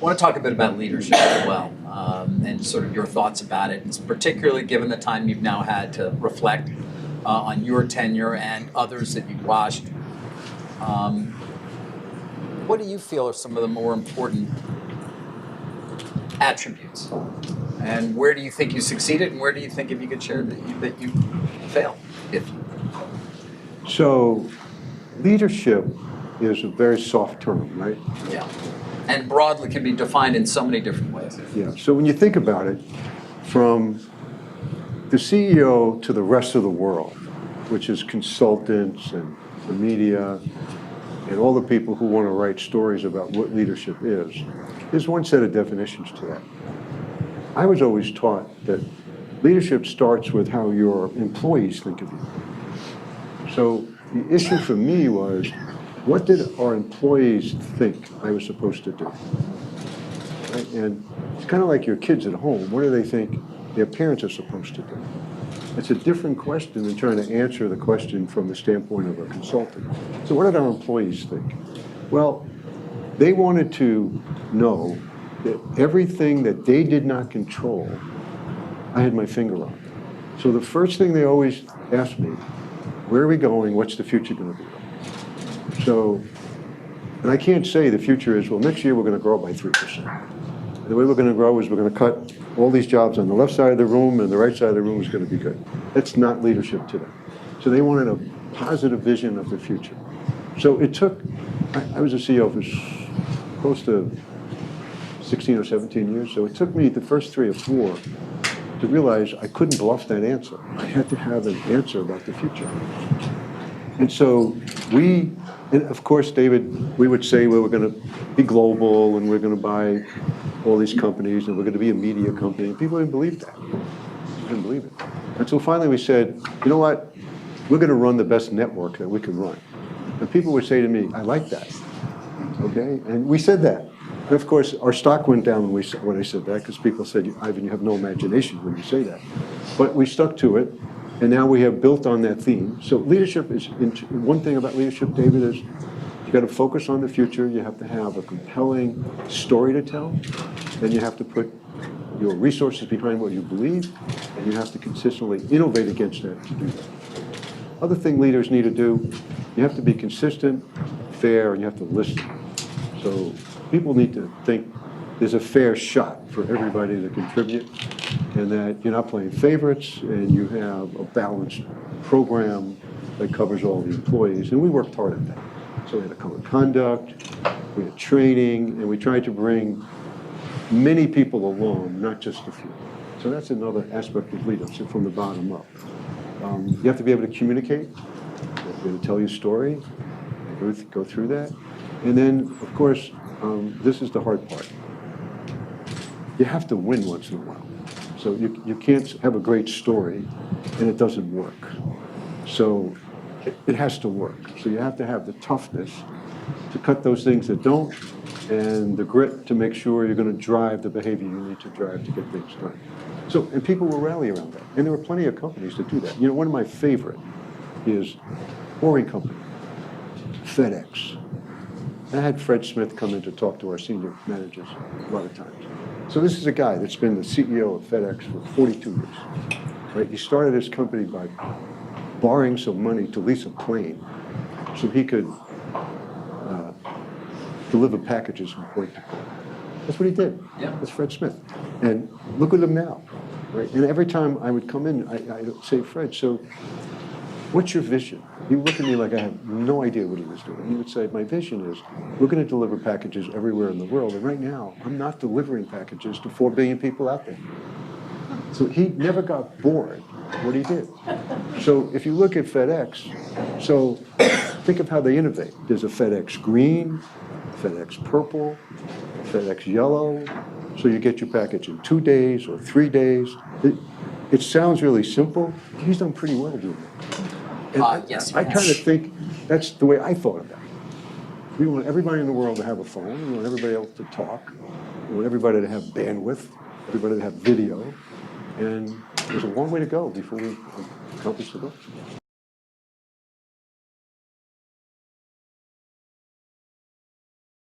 I want to talk a bit about leadership as well, and sort of your thoughts about it, particularly given the time you've now had to reflect on your tenure and others that you've watched. What do you feel are some of the more important attributes? And where do you think you succeeded, and where do you think, if you could share, that you failed? So, leadership is a very soft term, right? Yeah. And broadly can be defined in so many different ways. Yeah. So when you think about it, from the CEO to the rest of the world, which is consultants and the media and all the people who want to write stories about what leadership is, there's one set of definitions to that. I was always taught that leadership starts with how your employees think of you. So the issue for me was, what did our employees think I was supposed to do? Right? And it's kind of like your kids at home. What do they think their parents are supposed to do? It's a different question than trying to answer the question from the standpoint of a consultant. So what did our employees think? Well, they wanted to know that everything that they did not control, I had my finger on. So the first thing they always asked me, where are we going? What's the future going to be like? So, and I can't say the future is, well, next year we're going to grow by 3%. And the way we're going to grow is we're going to cut all these jobs on the left side of the room, and the right side of the room is going to be good. That's not leadership today. So they wanted a positive vision of the future. So it took, I was a CEO for close to 16 or 17 years, so it took me the first 3 or 4 to realize I couldn't bluff that answer. I had to have an answer about the future. And so and of course, David, we would say, well, we're going to be global and we're going to buy all these companies and we're going to be a media company. And people didn't believe that. They didn't believe it. And so finally we said, you know what? We're going to run the best network that we can run. And people would say to me, I like that. Okay? And we said that. And of course, our stock went down when I said that, because people said, Ivan, you have no imagination when you say that. But we stuck to it. And now we have built on that theme. So leadership is, one thing about leadership, David, is you got to focus on the future. You have to have a compelling story to tell. Then you have to put your resources behind what you believe. And you have to consistently innovate against that to do that. Other thing leaders need to do, you have to be consistent, fair, and you have to listen. So people need to think there's a fair shot for everybody to contribute, and that you're not playing favorites, and you have a balanced program that covers all the employees. And we worked hard at that. So we had a code of conduct, we had training, and we tried to bring many people along, not just a few. So that's another aspect of leadership from the bottom up. You have to be able to communicate, you have to be able to tell your story, go through that. And then, of course, this is the hard part. You have to win once in a while. So you can't have a great story and it doesn't work. So it has to work. So you have to have the toughness to cut those things that don't, and the grit to make sure you're going to drive the behavior you need to drive to get things done. So, and people will rally around that. And there were plenty of companies that do that. You know, one of my favorite is Boring Company, FedEx. I had Fred Smith come in to talk to our senior managers a lot of times. So this is a guy that's been the CEO of FedEx for 42 years. Right? He started his company by borrowing some money to lease a plane so he could deliver packages from point to point. That's what he did. Yeah. That's Fred Smith. And look at him now. Right? And every time I would come in, I'd say, Fred, so what's your vision? He would look at me like I had no idea what he was doing. He would say, my vision is we're going to deliver packages everywhere in the world. And right now, I'm not delivering packages to 4 billion people out there. So he never got bored what he did. So if you look at FedEx, so think of how they innovate. There's a FedEx green, FedEx purple, FedEx yellow. So you get your package in 2 days or 3 days. It sounds really simple. He's done pretty well doing it. And yes. I kind of think that's the way I thought about it. We want everybody in the world to have a phone. We want everybody else to talk. We want everybody to have bandwidth, everybody to have video. And there's a long way to go before we accomplish the goal.